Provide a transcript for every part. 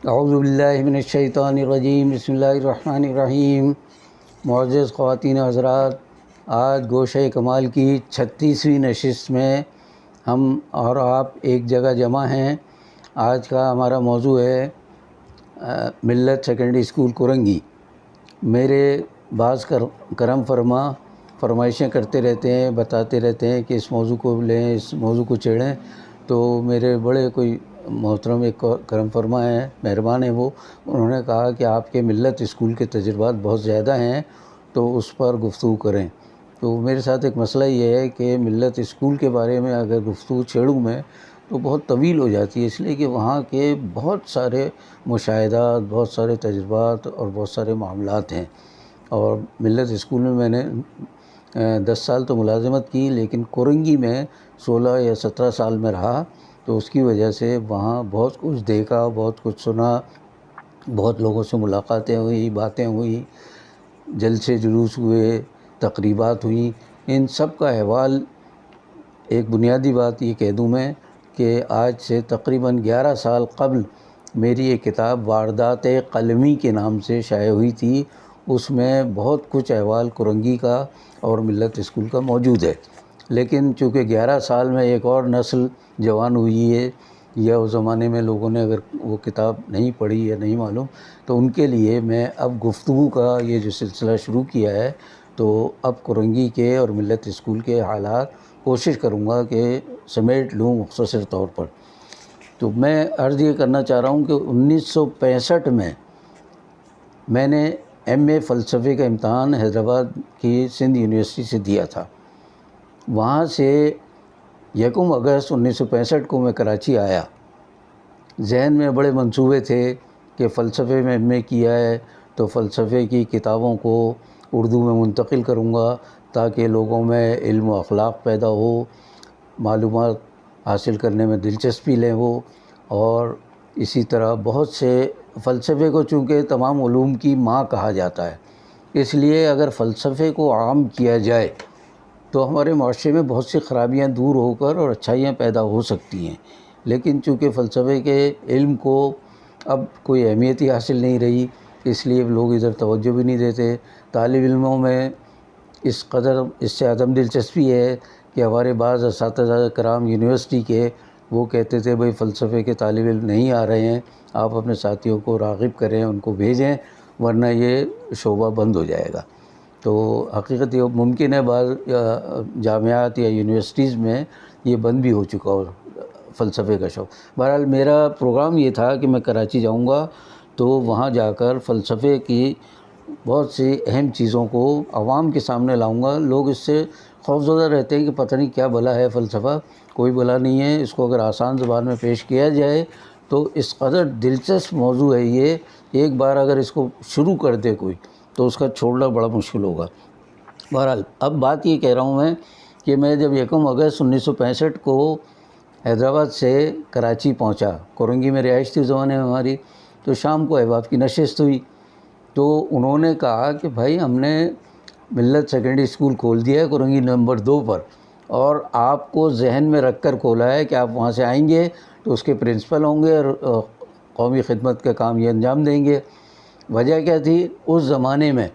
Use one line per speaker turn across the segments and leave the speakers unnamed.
اعوذ باللہ من الشیطان الرجیم، بسم اللہ الرحمن الرحیم۔ معزز خواتین حضرات، آج گوشہ-ے-کمال کی 36ویں نشست میں ہم اور آپ ایک جگہ جمع ہیں۔ آج کا ہمارا موضوع ہے ملت سیکنڈری اسکول کورنگی۔ میرے بعض کرم فرمائشیں کرتے رہتے ہیں، بتاتے رہتے ہیں کہ اس موضوع کو لیں، اس موضوع کو چھیڑیں، تو میرے بڑے کوئی محترم ایک کرم فرما ہیں، مہربان ہیں، وہ انہوں نے کہا کہ آپ کے ملت اسکول کے تجربات بہت زیادہ ہیں تو اس پر گفتگو کریں۔ تو میرے ساتھ ایک مسئلہ یہ ہے کہ ملت اسکول کے بارے میں اگر گفتگو چھیڑوں میں تو بہت طویل ہو جاتی ہے، اس لیے کہ وہاں کے بہت سارے مشاہدات، بہت سارے تجربات اور بہت سارے معاملات ہیں۔ اور ملت اسکول میں میں نے 10 سال تو ملازمت کی، لیکن کورنگی میں 16 یا 17 سال میں رہا، تو اس کی وجہ سے وہاں بہت کچھ دیکھا، بہت کچھ سنا، بہت لوگوں سے ملاقاتیں ہوئی، باتیں ہوئی، جلسے جلوس ہوئے، تقریبات ہوئیں۔ ان سب کا احوال ایک بنیادی بات یہ کہہ دوں میں کہ آج سے تقریباً 11 سال قبل میری ایک کتاب واردات قلمی کے نام سے شائع ہوئی تھی، اس میں بہت کچھ احوال کورنگی کا اور ملت اسکول کا موجود ہے۔ لیکن چونکہ 11 سال میں ایک اور نسل جوان ہوئی ہے، یا اس زمانے میں لوگوں نے اگر وہ کتاب نہیں پڑھی یا نہیں معلوم، تو ان کے لیے میں اب گفتگو کا یہ جو سلسلہ شروع کیا ہے، تو اب کورنگی کے اور ملت اسکول کے حالات کوشش کروں گا کہ سمیٹ لوں مختصر طور پر۔ تو میں عرض یہ کرنا چاہ رہا ہوں کہ 1965 میں نے ایم اے فلسفے کا امتحان حیدرآباد کی سندھ یونیورسٹی سے دیا تھا۔ وہاں سے 1 اگست 1965 کو میں کراچی آیا۔ ذہن میں بڑے منصوبے تھے کہ فلسفے میں ایم اے کیا ہے تو فلسفے کی کتابوں کو اردو میں منتقل کروں گا تاکہ لوگوں میں علم و اخلاق پیدا ہو، معلومات حاصل کرنے میں دلچسپی لیں وہ، اور اسی طرح بہت سے فلسفے کو چونکہ تمام علوم کی ماں کہا جاتا ہے، اس لیے اگر فلسفے کو عام کیا جائے تو ہمارے معاشرے میں بہت سی خرابیاں دور ہو کر اور اچھائیاں پیدا ہو سکتی ہیں۔ لیکن چونکہ فلسفے کے علم کو اب کوئی اہمیت ہی حاصل نہیں رہی، اس لیے لوگ ادھر توجہ بھی نہیں دیتے۔ طالب علموں میں اس قدر اس سے عدم دلچسپی ہے کہ ہمارے بعض اساتذہ کرام یونیورسٹی کے وہ کہتے تھے بھئی فلسفے کے طالب علم نہیں آ رہے ہیں، آپ اپنے ساتھیوں کو راغب کریں، ان کو بھیجیں، ورنہ یہ شعبہ بند ہو جائے گا۔ تو حقیقت یہ ممکن ہے بعض جامعات یا یونیورسٹیز میں یہ بند بھی ہو چکا ہو فلسفے کا شوق۔ بہرحال میرا پروگرام یہ تھا کہ میں کراچی جاؤں گا تو وہاں جا کر فلسفے کی بہت سی اہم چیزوں کو عوام کے سامنے لاؤں گا۔ لوگ اس سے خوفزدہ رہتے ہیں کہ پتہ نہیں کیا بلا ہے فلسفہ، کوئی بلا نہیں ہے، اس کو اگر آسان زبان میں پیش کیا جائے تو اس قدر دلچسپ موضوع ہے یہ، ایک بار اگر اس کو شروع کر دے کوئی تو اس کا چھوڑنا بڑا مشکل ہوگا۔ بہرحال اب بات یہ کہہ رہا ہوں میں کہ میں جب 1 اگست 1965 کو حیدرآباد سے کراچی پہنچا، کورنگی میں رہائش تھی اس زمانے میں ہماری، تو شام کو احباب کی نشست ہوئی، تو انہوں نے کہا کہ بھائی ہم نے ملت سیکنڈری اسکول کھول دیا ہے کورنگی نمبر 2 پر، اور آپ کو ذہن میں رکھ کر کھولا ہے کہ آپ وہاں سے آئیں گے تو اس کے پرنسپل ہوں گے اور قومی خدمت کا کام یہ انجام دیں گے۔ وجہ کیا تھی؟ اس زمانے میں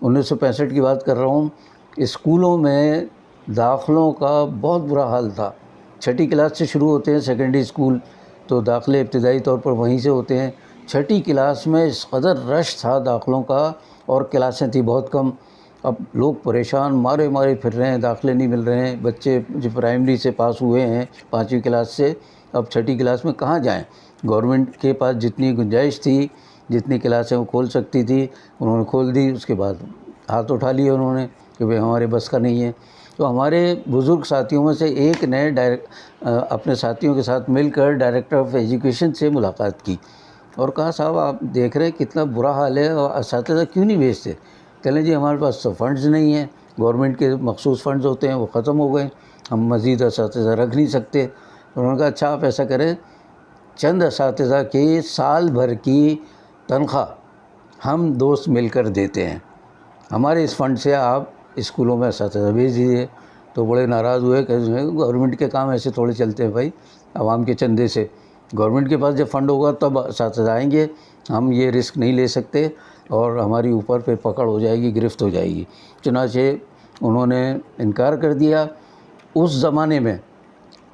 1965 کی بات کر رہا ہوں، اسکولوں میں داخلوں کا بہت برا حال تھا۔ 6ٹھی کلاس سے شروع ہوتے ہیں سیکنڈری اسکول، تو داخلے ابتدائی طور پر وہیں سے ہوتے ہیں۔ 6ٹھی کلاس میں اس قدر رش تھا داخلوں کا، اور کلاسیں تھیں بہت کم۔ اب لوگ پریشان مارے پھر رہے ہیں، داخلے نہیں مل رہے ہیں۔ بچے جو پرائمری سے پاس ہوئے ہیں 5ویں کلاس سے، اب 6ٹھی کلاس میں کہاں جائیں؟ گورنمنٹ کے پاس جتنی گنجائش تھی، جتنی کلاسیں وہ کھول سکتی تھی انہوں نے کھول دی، اس کے بعد ہاتھ اٹھا لیے انہوں نے کہ بھئی ہمارے بس کا نہیں ہے۔ تو ہمارے بزرگ ساتھیوں میں سے ایک نے اپنے ساتھیوں کے ساتھ مل کر ڈائریکٹر آف ایجوکیشن سے ملاقات کی اور کہا صاحب آپ دیکھ رہے کتنا برا حال ہے اور اساتذہ کیوں نہیں بھیجتے؟ کہہ لیں جی ہمارے پاس تو فنڈز نہیں ہیں، گورنمنٹ کے مخصوص فنڈز ہوتے ہیں وہ ختم ہو گئے، ہم مزید اساتذہ رکھ نہیں سکتے۔ انہوں نے کہا اچھا آپ ایسا کریں، چند اساتذہ کی سال بھر کی تنخواہ ہم دوست مل کر دیتے ہیں، ہمارے اس فنڈ سے آپ اسکولوں میں اساتذہ بھیج دیجیے۔ تو بڑے ناراض ہوئے کہ گورنمنٹ کے کام ایسے تھوڑے چلتے ہیں بھائی عوام کے چندے سے۔ گورنمنٹ کے پاس جب فنڈ ہوگا تب اساتذہ آئیں گے، ہم یہ رسک نہیں لے سکتے اور ہماری اوپر پہ پکڑ ہو جائے گی، گرفت ہو جائے گی۔ چنانچہ انہوں نے انکار کر دیا۔ اس زمانے میں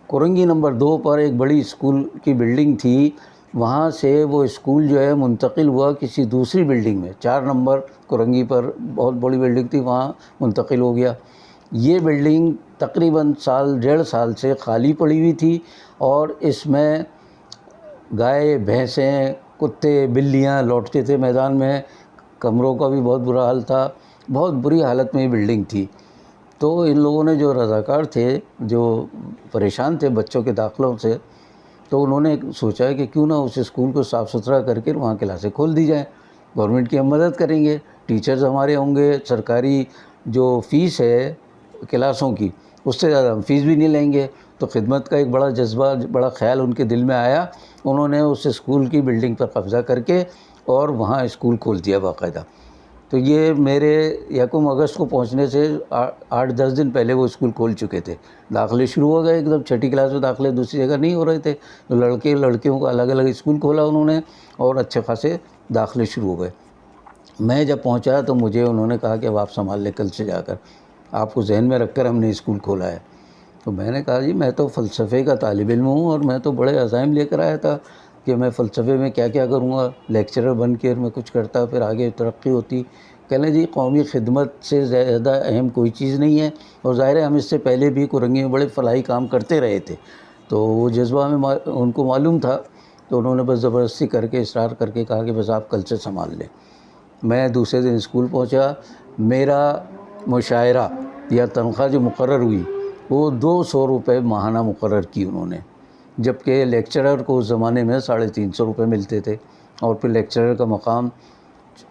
کورنگی نمبر 2 پر ایک بڑی اسکول کی بلڈنگ تھی، وہاں سے وہ اسکول جو ہے منتقل ہوا کسی دوسری بلڈنگ میں، 4 نمبر کورنگی پر بہت بڑی بلڈنگ تھی، وہاں منتقل ہو گیا۔ یہ بلڈنگ تقریباً سال 1.5 سال سے خالی پڑی ہوئی تھی اور اس میں گائے، بھینسیں، کتے، بلیاں لوٹتے تھے میدان میں، کمروں کا بھی بہت برا حال تھا، بہت بری حالت میں یہ بلڈنگ تھی۔ تو ان لوگوں نے جو رضاکار تھے، جو پریشان تھے بچوں کے داخلوں سے، تو انہوں نے سوچا کہ کیوں نہ اس اسکول کو صاف ستھرا کر کے وہاں کلاسیں کھول دی جائیں، گورنمنٹ کی ہم مدد کریں گے، ٹیچرز ہمارے ہوں گے، سرکاری جو فیس ہے کلاسوں کی اس سے زیادہ ہم فیس بھی نہیں لیں گے۔ تو خدمت کا ایک بڑا جذبہ، بڑا خیال ان کے دل میں آیا، انہوں نے اس اسکول کی بلڈنگ پر قبضہ کر کے اور وہاں اسکول کھول دیا باقاعدہ۔ تو یہ میرے 1 اگست کو پہنچنے سے 8-10 دن پہلے وہ اسکول کھول چکے تھے۔ داخلے شروع ہو گئے، ایک دم 6ٹھی کلاس میں داخلے دوسری جگہ نہیں ہو رہے تھے، تو لڑکیوں کا الگ الگ اسکول کھولا انہوں نے اور اچھے خاصے داخلے شروع ہو گئے۔ میں جب پہنچا تو مجھے انہوں نے کہا کہ اب آپ سنبھال لیں، کل سے جا کر آپ کو ذہن میں رکھ کر ہم نے اسکول کھولا ہے۔ تو میں نے کہا جی میں تو فلسفے کا طالب علم ہوں اور میں تو بڑے عزائم لے کر آیا تھا کہ میں فلسفے میں کیا کیا کروں گا، لیکچرر بن کے میں کچھ کرتا، پھر آگے ترقی ہوتی۔ کہنے جی قومی خدمت سے زیادہ اہم کوئی چیز نہیں ہے، اور ظاہر ہے ہم اس سے پہلے بھی کورنگی میں بڑے فلاحی کام کرتے رہے تھے، تو وہ جذبہ ہمیں ان کو معلوم تھا، تو انہوں نے بس زبردستی کر کے اصرار کر کے کہا کہ بس آپ کل سے سنبھال لیں۔ میں دوسرے دن اسکول پہنچا، میرا مشاہرہ یا تنخواہ جو مقرر ہوئی وہ 200 روپے ماہانہ مقرر کی انہوں نے، جبکہ لیکچرر کو اس زمانے میں 350 روپے ملتے تھے، اور پھر لیکچرر کا مقام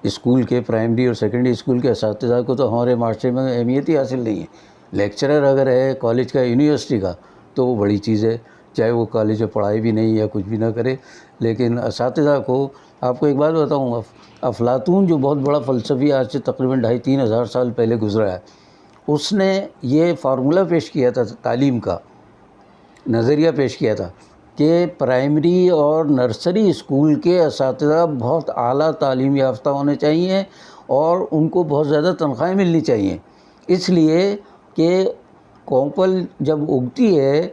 اسکول کے پرائمری اور سیکنڈری اسکول کے اساتذہ کو تو ہمارے معاشرے میں اہمیت ہی حاصل نہیں ہے۔ لیکچرر اگر ہے کالج کا، یونیورسٹی کا، تو وہ بڑی چیز ہے، چاہے وہ کالج میں پڑھائی بھی نہیں یا کچھ بھی نہ کرے، لیکن اساتذہ کو، آپ کو ایک بات بتاؤں، افلاطون جو بہت بڑا فلسفی آج سے تقریباً 2,500-3 ہزار سال پہلے گزرا ہے، اس نے یہ فارمولہ پیش کیا تھا، تعلیم کا نظریہ پیش کیا تھا کہ پرائمری اور نرسری اسکول کے اساتذہ بہت اعلیٰ تعلیم یافتہ ہونے چاہیے اور ان کو بہت زیادہ تنخواہیں ملنی چاہیے، اس لیے کہ کونپل جب اگتی ہے،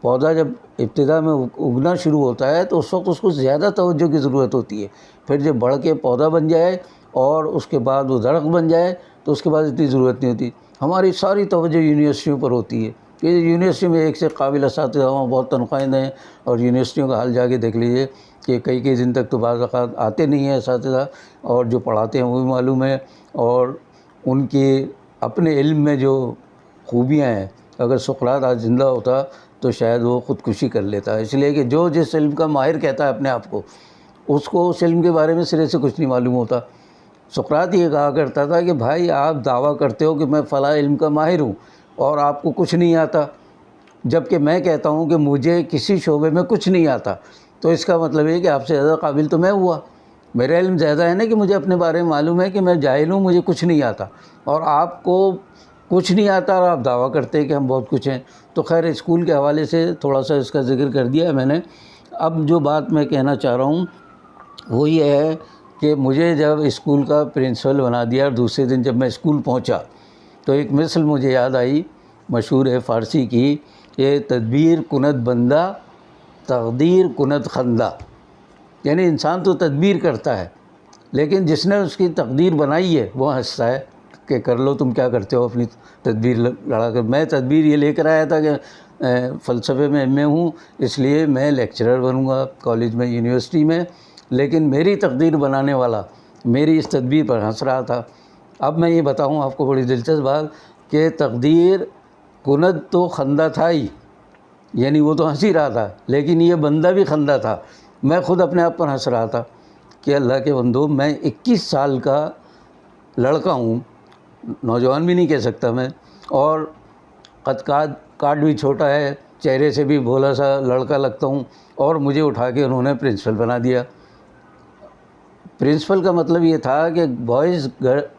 پودا جب ابتدا میں اگنا شروع ہوتا ہے تو اس وقت اس کو زیادہ توجہ کی ضرورت ہوتی ہے، پھر جب بڑھ کے پودا بن جائے اور اس کے بعد وہ درخت بن جائے تو اس کے بعد اتنی ضرورت نہیں ہوتی۔ ہماری ساری توجہ یونیورسٹیوں پر ہوتی ہے کہ یونیورسٹی میں ایک سے قابل اساتذہ ہوں، بہت تنخواہیں دیں، اور یونیورسٹیوں کا حال جا کے دیکھ لیجئے کہ کئی دن تک تو بعض اوقات آتے نہیں ہیں اساتذہ، اور جو پڑھاتے ہیں وہ بھی معلوم ہے، اور ان کے اپنے علم میں جو خوبیاں ہیں، اگر سقراط آج زندہ ہوتا تو شاید وہ خودکشی کر لیتا، اس لیے کہ جو جس علم کا ماہر کہتا ہے اپنے آپ کو، اس کو اس علم کے بارے میں سرے سے کچھ نہیں معلوم ہوتا۔ سقراط یہ کہا کرتا تھا کہ بھائی آپ دعویٰ کرتے ہو کہ میں فلاں علم کا ماہر ہوں اور آپ کو کچھ نہیں آتا، جبکہ میں کہتا ہوں کہ مجھے کسی شعبے میں کچھ نہیں آتا، تو اس کا مطلب ہے کہ آپ سے زیادہ قابل تو میں ہوا، میرا علم زیادہ ہے نا کہ مجھے اپنے بارے میں معلوم ہے کہ میں جاہل ہوں، مجھے کچھ نہیں آتا، اور آپ کو کچھ نہیں آتا اور آپ دعویٰ کرتے ہیں کہ ہم بہت کچھ ہیں۔ تو خیر اسکول کے حوالے سے تھوڑا سا اس کا ذکر کر دیا ہے میں نے۔ اب جو بات میں کہنا چاہ رہا ہوں وہ یہ ہے کہ مجھے جب اسکول کا پرنسپل بنا دیا اور دوسرے دن جب میں اسکول پہنچا تو ایک مثل مجھے یاد آئی، مشہور ہے فارسی کی، کہ تدبیر کند بندہ تقدیر کند خندہ، یعنی انسان تو تدبیر کرتا ہے لیکن جس نے اس کی تقدیر بنائی ہے وہ ہنستا ہے کہ کر لو تم کیا کرتے ہو اپنی تدبیر لڑا کر۔ میں تدبیر یہ لے کر آیا تھا کہ فلسفے میں ایم اے ہوں، اس لیے میں لیکچرر بنوں گا کالج میں، یونیورسٹی میں، لیکن میری تقدیر بنانے والا میری اس تدبیر پر ہنس رہا تھا۔ اب میں یہ بتاؤں آپ کو بڑی دلچسپ بات کہ تقدیر کند تو خندہ تھا ہی، یعنی وہ تو ہنس ہی رہا تھا، لیکن یہ بندہ بھی خندہ تھا، میں خود اپنے آپ پر ہنس رہا تھا کہ اللہ کے بندو، میں 21 سال کا لڑکا ہوں، نوجوان بھی نہیں کہہ سکتا میں، اور قد کاٹ بھی چھوٹا ہے، چہرے سے بھی بھولا سا لڑکا لگتا ہوں، اور مجھے اٹھا کے انہوں نے پرنسپل بنا دیا۔ پرنسپل کا مطلب یہ تھا کہ بوائز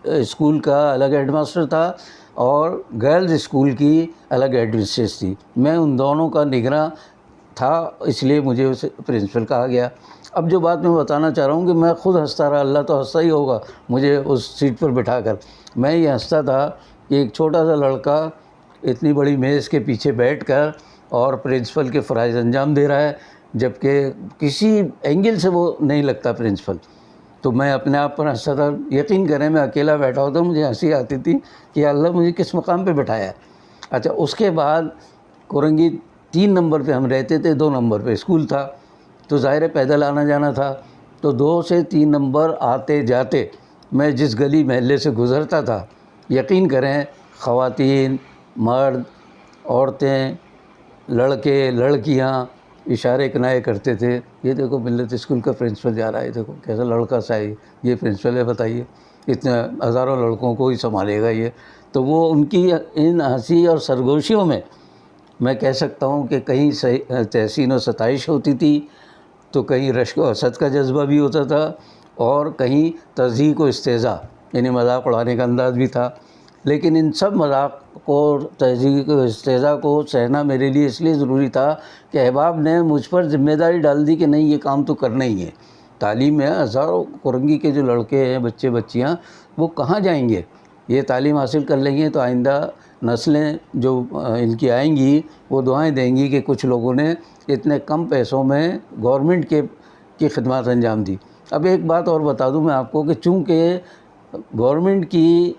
اسکول کا الگ ہیڈ ماسٹر تھا اور گرلز اسکول کی الگ ہیڈ مسٹریس تھی، میں ان دونوں کا نگراں تھا، اس لیے مجھے اسے پرنسپل کہا گیا۔ اب جو بات میں بتانا چاہ رہا ہوں کہ میں خود ہنستا رہا، اللہ تو ہنستا ہی ہوگا مجھے اس سیٹ پر بٹھا کر۔ میں یہ ہنستا تھا کہ ایک چھوٹا سا لڑکا اتنی بڑی میز کے پیچھے بیٹھ کر اور پرنسپل کے فرائض انجام دے رہا ہے، جبکہ کسی اینگل سے وہ نہیں لگتا پرنسپل۔ تو میں اپنے آپ پر ہنستا تھا۔ یقین کریں میں اکیلا بیٹھا ہوتا مجھے ہنسی آتی تھی کہ اللہ مجھے کس مقام پہ بٹھایا ہے۔ اچھا، اس کے بعد کورنگی 3 نمبر پہ ہم رہتے تھے، 2 نمبر پہ اسکول تھا، تو ظاہر ہے پیدل آنا جانا تھا، تو 2 سے 3 نمبر آتے جاتے میں جس گلی محلے سے گزرتا تھا، یقین کریں خواتین، مرد، عورتیں، لڑکے، لڑکیاں اشارے کنائے کرتے تھے، یہ دیکھو ملت اسکول کا پرنسپل جا رہا ہے، دیکھو کیسا لڑکا سا ہے، یہ پرنسپل ہے، بتائیے اتنے ہزاروں لڑکوں کو ہی سنبھالے گا یہ۔ تو وہ ان کی ان ہنسی اور سرگوشیوں میں میں کہہ سکتا ہوں کہ کہیں تحسین و ستائش ہوتی تھی، تو کہیں رشک و حسد کا جذبہ بھی ہوتا تھا، اور کہیں تضحیک و استہزاء یعنی مذاق اڑانے کا انداز بھی تھا۔ لیکن ان سب مذاق کو، تضحیک و استہزاء کو سہنا میرے لیے اس لیے ضروری تھا کہ احباب نے مجھ پر ذمہ داری ڈال دی کہ نہیں یہ کام تو کرنا ہی ہے۔ تعلیم میں ہزاروں کورنگی کے جو لڑکے ہیں، بچے بچیاں، وہ کہاں جائیں گے؟ یہ تعلیم حاصل کر لیں گے تو آئندہ نسلیں جو ان کی آئیں گی وہ دعائیں دیں گی کہ کچھ لوگوں نے اتنے کم پیسوں میں گورنمنٹ کی خدمات انجام دی۔ اب ایک بات اور بتا دوں میں آپ کو کہ چونکہ گورنمنٹ کی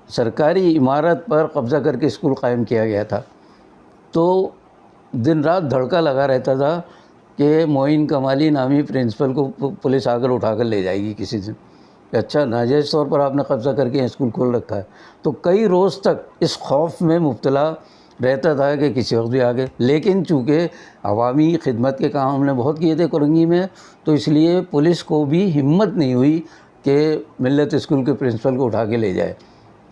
سرکاری عمارت پر قبضہ کر کے اسکول قائم کیا گیا تھا، تو دن رات دھڑکا لگا رہتا تھا کہ معین کمالی نامی پرنسپل کو پولیس آ کر اٹھا کر لے جائے گی کسی دن، کہ اچھا ناجائز طور پر آپ نے قبضہ کر کے اسکول کھول رکھا ہے۔ تو کئی روز تک اس خوف میں مبتلا رہتا تھا کہ کسی وقت بھی آگے۔ لیکن چونکہ عوامی خدمت کے کام ہم نے بہت کیے تھے کورنگی میں، تو اس لیے پولیس کو بھی ہمت نہیں ہوئی کہ ملت اسکول کے پرنسپل کو اٹھا کے لے جائے۔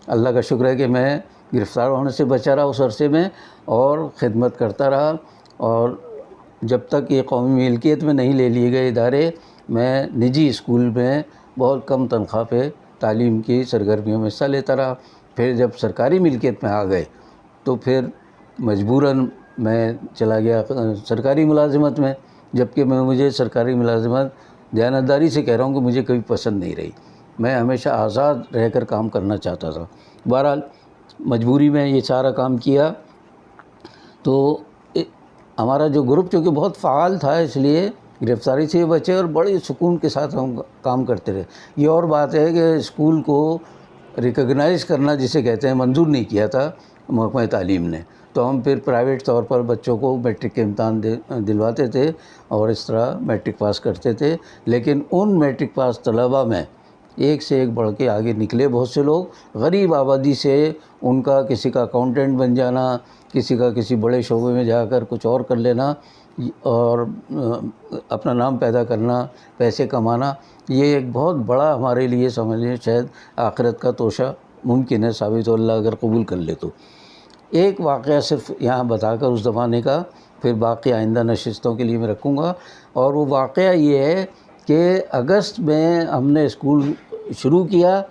اللہ کا شکر ہے کہ میں گرفتار ہونے سے بچا رہا اس عرصے میں اور خدمت کرتا رہا، اور جب تک یہ قومی ملکیت میں نہیں لے لیے گئے ادارے، میں نجی اسکول میں بہت کم تنخواہ پہ تعلیم کی سرگرمیوں میں حصہ لیتا رہا۔ پھر جب سرکاری ملکیت میں آ گئے تو پھر مجبوراً میں چلا گیا سرکاری ملازمت میں، جبکہ مجھے سرکاری ملازمت دیانتداری سے کہہ رہا ہوں کہ مجھے کبھی پسند نہیں رہی، میں ہمیشہ آزاد رہ کر کام کرنا چاہتا تھا۔ بہرحال مجبوری میں یہ سارا کام کیا۔ تو ہمارا جو گروپ چونکہ بہت فعال تھا اس لیے گرفتاری سے بچے اور بڑے سکون کے ساتھ ہم کام کرتے رہے۔ یہ اور بات ہے کہ اسکول کو ریکگنائز کرنا جسے کہتے ہیں منظور نہیں کیا تھا محکمہ تعلیم نے، تو ہم پھر پرائیویٹ طور پر بچوں کو میٹرک کے امتحان دلواتے تھے اور اس طرح میٹرک پاس کرتے تھے۔ لیکن ان میٹرک پاس طلباء میں ایک سے ایک بڑھ کے آگے نکلے بہت سے لوگ، غریب آبادی سے ان کا کسی کا اکاؤنٹنٹ بن جانا، کسی کا کسی بڑے شعبے میں جا کر کچھ اور کر لینا اور اپنا نام پیدا کرنا، پیسے کمانا، یہ ایک بہت بڑا ہمارے لیے سمجھ لیں شاید آخرت کا توشہ ممکن ہے ثابت ہو، اللہ اگر قبول کر لے تو۔ ایک واقعہ صرف یہاں بتا کر اس زمانے کا، پھر باقی آئندہ نشستوں کے لیے میں رکھوں گا، اور وہ واقعہ یہ ہے کہ اگست میں ہم نے اسکول شروع کیا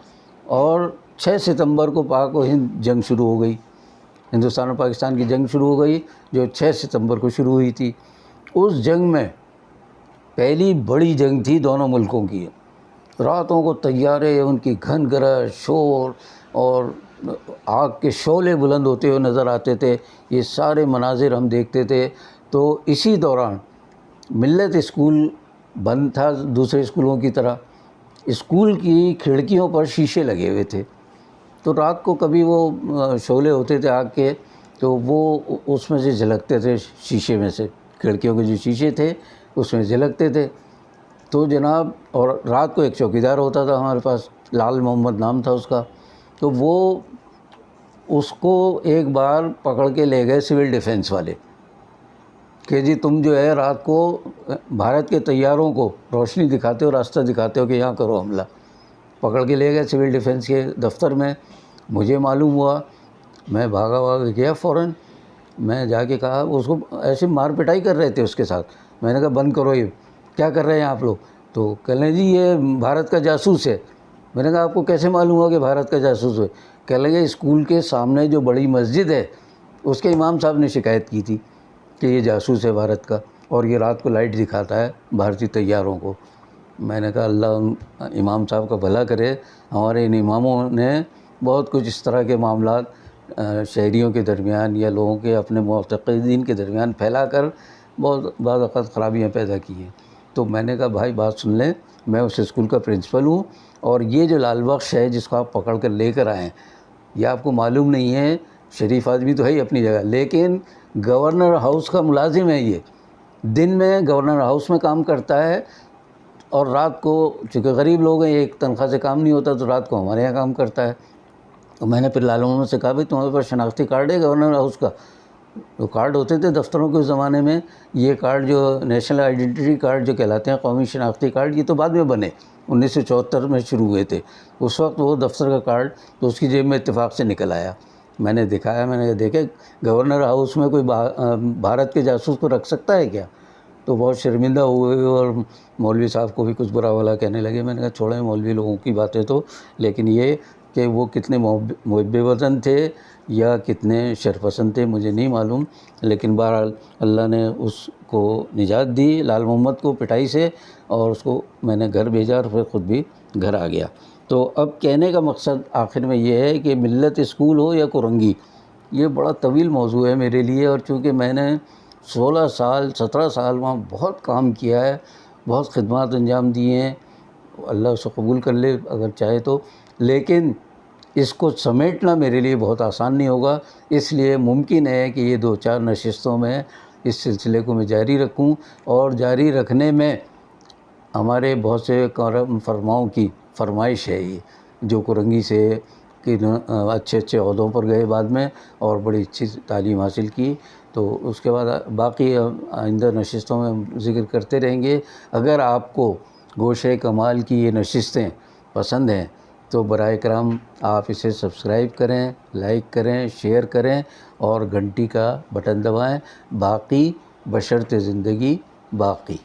اور 6 ستمبر کو پاک و ہند جنگ شروع ہو گئی، ہندوستان اور پاکستان کی جنگ شروع ہو گئی جو 6 ستمبر کو شروع ہوئی تھی۔ اس جنگ میں پہلی بڑی جنگ تھی دونوں ملکوں کی، راتوں کو طیارے، ان کی گھن گرج، شور اور آگ کے شعلے بلند ہوتے ہوئے نظر آتے تھے، یہ سارے مناظر ہم دیکھتے تھے۔ تو اسی دوران ملت اسکول بند تھا دوسرے اسکولوں کی طرح، اسکول کی کھڑکیوں پر شیشے لگے ہوئے تھے، تو رات کو کبھی وہ شعلے ہوتے تھے آگ کے تو وہ اس میں سے جھلکتے تھے، شیشے میں سے، کھڑکیوں کے جو شیشے تھے اس میں جھلکتے تھے۔ تو جناب، اور رات کو ایک چوکیدار ہوتا تھا ہمارے پاس، لال محمد نام تھا اس کا، تو وہ اس کو ایک بار پکڑ کے لے گئے سول ڈیفنس والے کہ جی تم جو ہے رات کو بھارت کے طیاروں کو روشنی دکھاتے ہو، راستہ دکھاتے ہو کہ یہاں کرو حملہ۔ پکڑ کے لے گئے سول ڈیفنس کے دفتر میں، مجھے معلوم ہوا، میں بھاگا گیا فوراً، میں جا کے کہا، اس کو ایسے مار پٹائی کر رہے تھے اس کے ساتھ، میں نے کہا بند کرو، یہ کیا کر رہے ہیں آپ لوگ؟ تو کہہ لیں جی یہ بھارت کا جاسوس ہے۔ میں نے کہا آپ کو کیسے معلوم ہوا کہ بھارت کا جاسوس ہے؟ کہہ لگے اسکول کے سامنے جو بڑی مسجد ہے اس کے امام صاحب نے شکایت کی تھی کہ یہ جاسوس ہے بھارت کا اور یہ رات کو لائٹ دکھاتا ہے بھارتی طیاروں کو۔ میں نے کہا اللہ امام صاحب کا بھلا کرے، ہمارے ان اماموں نے بہت کچھ اس طرح کے معاملات شہریوں کے درمیان یا لوگوں کے اپنے معتقدین کے درمیان پھیلا کر بہت بعض اوقات خرابیاں پیدا کی ہیں۔ تو میں نے کہا بھائی بات سن لیں، میں اس اسکول کا پرنسپل ہوں، اور یہ جو لال بخش ہے جس کو آپ پکڑ کر لے کر آئے ہیں، یہ آپ کو معلوم نہیں ہے، شریف آدمی تو ہے ہی اپنی جگہ، لیکن گورنر ہاؤس کا ملازم ہے۔ یہ دن میں گورنر ہاؤس میں کام کرتا ہے اور رات کو، چونکہ غریب لوگ ہیں، ایک تنخواہ سے کام نہیں ہوتا، تو رات کو ہمارے یہاں کام کرتا ہے۔ تو میں نے پھر لال محمد سے کہا بھائی تمہارے پاس شناختی کارڈ ہے گورنر ہاؤس کا؟ تو کارڈ ہوتے تھے دفتروں کے زمانے میں، یہ کارڈ جو نیشنل آئیڈینٹی کارڈ جو کہلاتے ہیں، قومی شناختی کارڈ، یہ تو بعد میں بنے، 1974 میں شروع ہوئے تھے۔ اس وقت وہ دفتر کا کارڈ تو اس کی جیب میں اتفاق سے نکل آیا، میں نے دکھایا، میں نے دیکھے گورنر ہاؤس میں کوئی بھارت کے جاسوس کو رکھ سکتا ہے کیا؟ تو بہت شرمندہ ہوئے اور مولوی صاحب کو بھی کچھ برا بھلا کہنے لگے۔ میں نے کہا چھوڑیں مولوی لوگوں کی باتیں، تو لیکن یہ کہ وہ کتنے محب وطن تھے یا کتنے شرپسند تھے مجھے نہیں معلوم، لیکن بہرحال اللہ نے اس کو نجات دی لال محمد کو پٹائی سے، اور اس کو میں نے گھر بھیجا اور پھر خود بھی گھر آ گیا۔ تو اب کہنے کا مقصد آخر میں یہ ہے کہ ملت اسکول ہو یا کورنگی، یہ بڑا طویل موضوع ہے میرے لیے، اور چونکہ میں نے 16 سال 17 سال وہاں بہت کام کیا ہے، بہت خدمات انجام دی ہیں، اللہ اسے قبول کر لے اگر چاہے تو، لیکن اس کو سمیٹنا میرے لیے بہت آسان نہیں ہوگا۔ اس لیے ممکن ہے کہ یہ 2-4 نشستوں میں اس سلسلے کو میں جاری رکھوں، اور جاری رکھنے میں ہمارے بہت سے کرم فرماؤں کی فرمائش ہے یہ، جو کورنگی سے کہ اچھے اچھے عہدوں پر گئے بعد میں اور بڑی اچھی تعلیم حاصل کی، تو اس کے بعد باقی آئندہ نشستوں میں ہم ذکر کرتے رہیں گے۔ اگر آپ کو گوشہ کمال کی یہ نشستیں پسند ہیں تو برائے کرم آپ اسے سبسکرائب کریں، لائک کریں، شیئر کریں اور گھنٹی کا بٹن دبائیں۔ باقی بشرط زندگی باقی۔